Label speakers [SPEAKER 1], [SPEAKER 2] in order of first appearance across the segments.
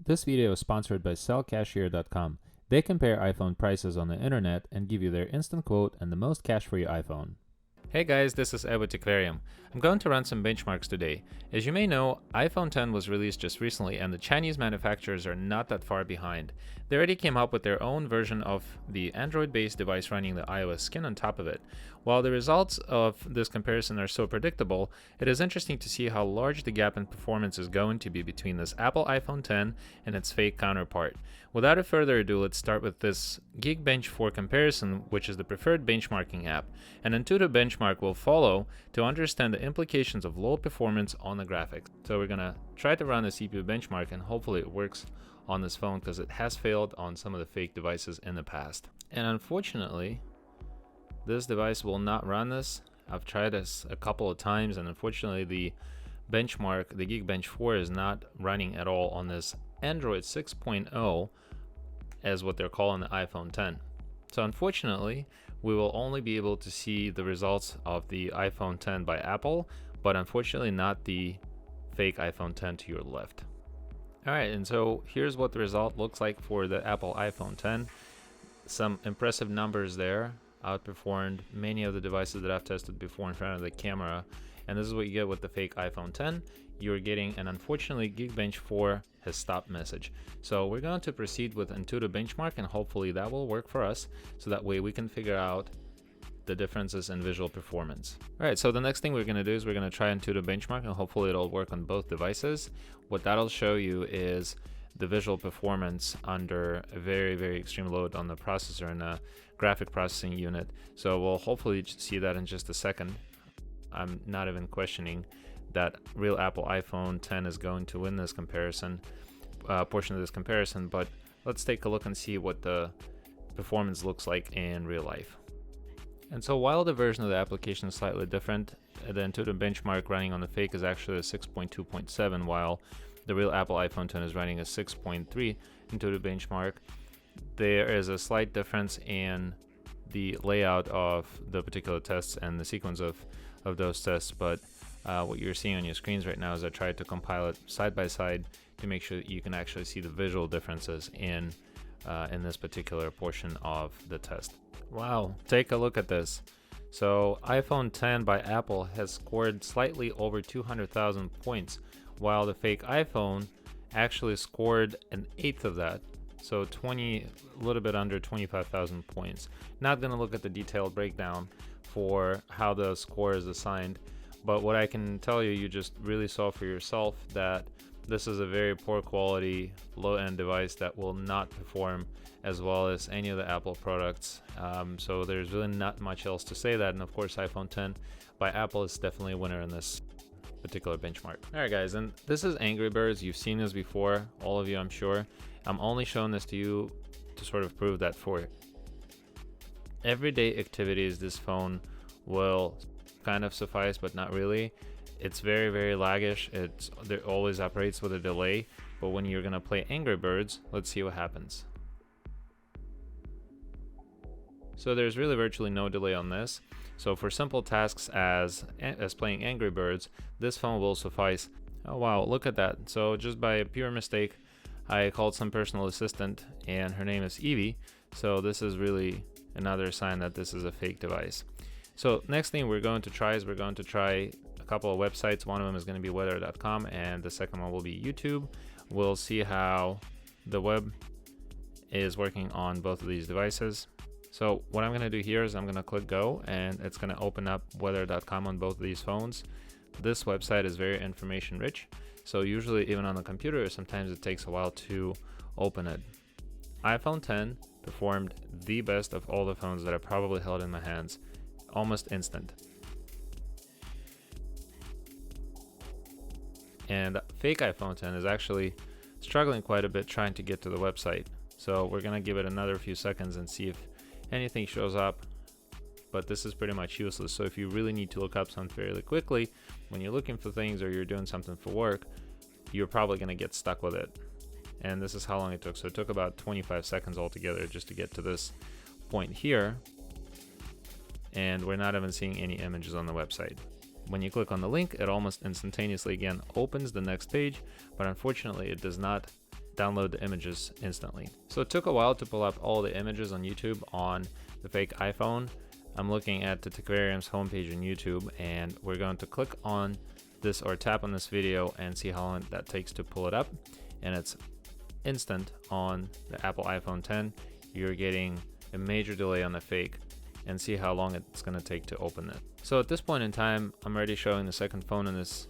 [SPEAKER 1] This video is sponsored by sellcashier.com. They compare iPhone prices on the internet and give you their instant quote and the most cash for your iPhone. Hey guys, this is Ed with Aquarium. I'm going to run some benchmarks today. As you may know, iPhone 10 was released just recently and the Chinese manufacturers are not that far behind. They already came up with their own version of the Android-based device running the iOS skin on top of it. While the results of this comparison are so predictable, it is interesting to see how large the gap in performance is going to be between this Apple iPhone 10 and its fake counterpart. Without further ado, let's start with this Geekbench 4 comparison, which is the preferred benchmarking app. And Antutu Benchmark will follow to understand the implications of low performance on the graphics. So we're gonna try to run a CPU benchmark and hopefully it works on this phone because it has failed on some of the fake devices in the past. And unfortunately, this device will not run this. I've tried this a couple of times and unfortunately the benchmark, the Geekbench 4 is not running at all on this Android 6.0 as what they're calling the iPhone 10. So unfortunately, we will only be able to see the results of the iPhone 10 by Apple, but unfortunately not the fake iPhone 10 to your left. Alright, and so here's what the result looks like for the Apple iPhone 10. Some impressive numbers there, outperformed many of the devices that I've tested before in front of the camera, and this is what you get with the fake iPhone 10. You're getting an unfortunately Geekbench 4 has stopped message. So we're going to proceed with Antutu Benchmark and hopefully that will work for us so that way we can figure out the differences in visual performance. Alright, so the next thing we're going to do is we're going to try Antutu Benchmark and hopefully it'll work on both devices. What that'll show you is the visual performance under a very extreme load on the processor and a graphic processing unit. So we'll hopefully see that in just a second. I'm not even questioning that real Apple iPhone 10 is going to win this comparison, portion of this comparison, but let's take a look and see what the performance looks like in real life. And so while the version of the application is slightly different, the Antutu Benchmark running on the fake is actually a 6.2.7, while the real Apple iPhone 10 is running a 6.3 Antutu Benchmark. There is a slight difference in the layout of the particular tests and the sequence of those tests, but what you're seeing on your screens right now is I tried to compile it side by side to make sure that you can actually see the visual differences in this particular portion of the test. Wow, take a look at this. So iPhone 10 by Apple has scored slightly over 200,000 points, while the fake iPhone actually scored an eighth of that. So a little bit under 25,000 points. Not going to look at the detailed breakdown for how the score is assigned, but what I can tell you, you just really saw for yourself that this is a very poor quality, low-end device that will not perform as well as any of the Apple products. So there's really not much else to say that, and of course iPhone 10 by Apple is definitely a winner in this particular benchmark. Alright guys, and this is Angry Birds. You've seen this before, all of you I'm sure. I'm only showing this to you to sort of prove that for everyday activities this phone will kind of suffice, but not really. It's very laggish. It always operates with a delay, but when you're gonna play Angry Birds, let's see what happens. So there's really virtually no delay on this. So for simple tasks as playing Angry Birds, this phone will suffice. Oh wow, look at that. So just by a pure mistake, I called some personal assistant and her name is Evie. So this is really another sign that this is a fake device. So next thing we're going to try is we're going to try a couple of websites. One of them is going to be weather.com and the second one will be YouTube. We'll see how the web is working on both of these devices. So what I'm going to do here is I'm going to click go and it's going to open up weather.com on both of these phones. This website is very information rich, so usually even on the computer sometimes it takes a while to open it. iPhone 10 performed the best of all the phones that I probably held in my hands, almost instant. And fake iPhone 10 is actually struggling quite a bit trying to get to the website. So we're gonna give it another few seconds and see if anything shows up, but this is pretty much useless. So if you really need to look up something fairly quickly, when you're looking for things or you're doing something for work, you're probably gonna get stuck with it. And this is how long it took. So it took about 25 seconds altogether just to get to this point here. And we're not even seeing any images on the website. when you click on the link, it almost instantaneously again opens the next page, but unfortunately it does not download the images instantly. So it took a while to pull up all the images on YouTube on the fake iPhone. I'm looking at the Techquarium's homepage on YouTube, and we're going to click on this or tap on this video and see how long that takes to pull it up. And it's instant on the Apple iPhone 10. You're getting a major delay on the fake, and see how long it's going to take to open it. So at this point in time, I'm already showing the second phone in this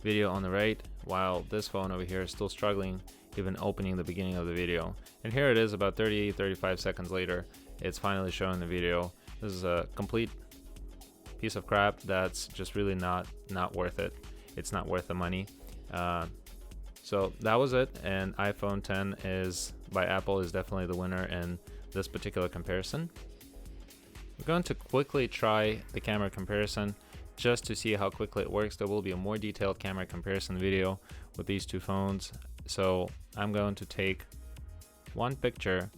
[SPEAKER 1] video on the right, while this phone over here is still struggling even opening the beginning of the video. And here it is about 35 seconds later, it's finally showing the video. This is a complete piece of crap that's just really not worth it. It's not worth the money. So that was it, and iPhone 10 is by Apple is definitely the winner in this particular comparison. We're going to quickly try the camera comparison just to see how quickly it works. There will be a more detailed camera comparison video with these two phones. So I'm going to take one picture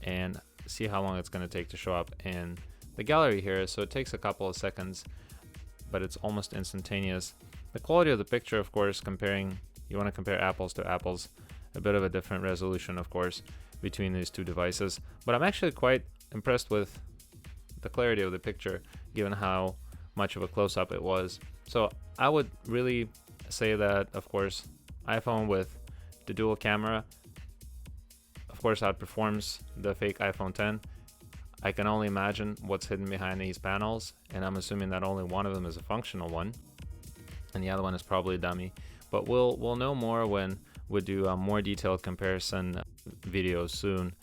[SPEAKER 1] and see how long it's going to take to show up in the gallery here. So it takes a couple of seconds, but it's almost instantaneous. The quality of the picture, of course, you want to compare apples to apples, a bit of a different resolution, of course, between these two devices. But I'm actually quite impressed with the clarity of the picture, given how much of a close-up it was. So I would really say that, of course, iPhone with the dual camera, of course, outperforms the fake iPhone 10. I can only imagine what's hidden behind these panels, and I'm assuming that only one of them is a functional one, and the other one is probably a dummy. But we'll know more when we do a more detailed comparison videos soon,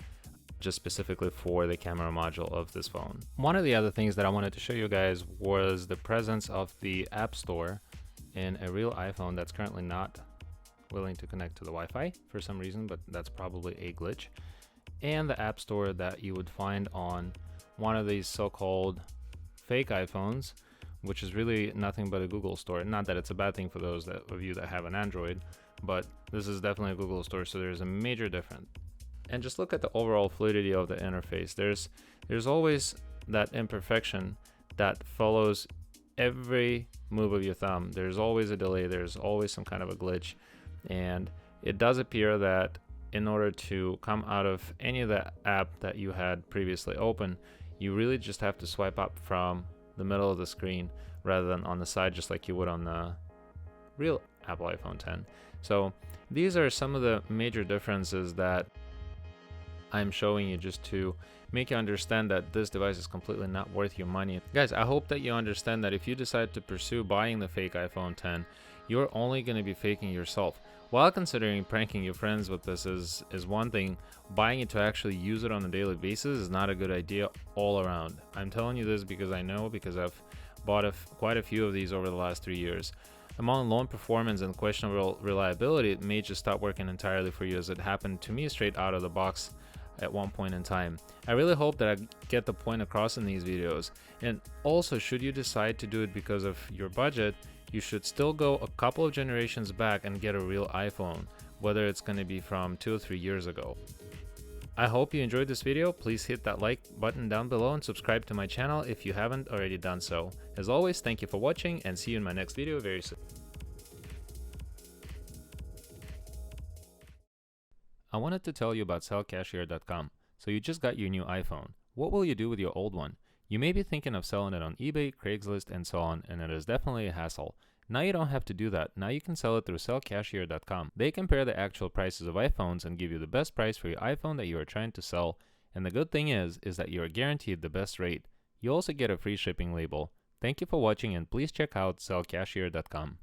[SPEAKER 1] just specifically for the camera module of this phone. One of the other things that I wanted to show you guys was the presence of the App Store in a real iPhone that's currently not willing to connect to the Wi-Fi for some reason, but that's probably a glitch. And the App Store that you would find on one of these so-called fake iPhones, which is really nothing but a Google store. Not that it's a bad thing for those of you that have an Android, but this is definitely a Google store, so there's a major difference. And just look at the overall fluidity of the interface. There's always that imperfection that follows every move of your thumb. There's always a delay, there's always some kind of a glitch, and it does appear that in order to come out of any of the app that you had previously open, you really just have to swipe up from the middle of the screen rather than on the side, just like you would on the real Apple iPhone 10. So these are some of the major differences that I'm showing you just to make you understand that this device is completely not worth your money. Guys, I hope that you understand that if you decide to pursue buying the fake iPhone 10, you're only going to be faking yourself. While considering pranking your friends with this is one thing, buying it to actually use it on a daily basis is not a good idea all around. I'm telling you this because I know, because I've bought quite a few of these over the last 3 years. Among low performance and questionable reliability, it may just stop working entirely for you, as it happened to me straight out of the box at one point in time. I really hope that I get the point across in these videos. And also, should you decide to do it because of your budget, you should still go a couple of generations back and get a real iPhone, whether it's going to be from 2 or 3 years ago. I hope you enjoyed this video. Please hit that like button down below and subscribe to my channel if you haven't already done so. As always, thank you for watching, and see you in my next video very soon. I wanted to tell you about sellcashier.com. So you just got your new iPhone. What will you do with your old one? You may be thinking of selling it on eBay, Craigslist, and so on, and it is definitely a hassle. Now you don't have to do that. Now you can sell it through sellcashier.com. They compare the actual prices of iPhones and give you the best price for your iPhone that you are trying to sell. And the good thing is that you are guaranteed the best rate. You also get a free shipping label. Thank you for watching, and please check out sellcashier.com.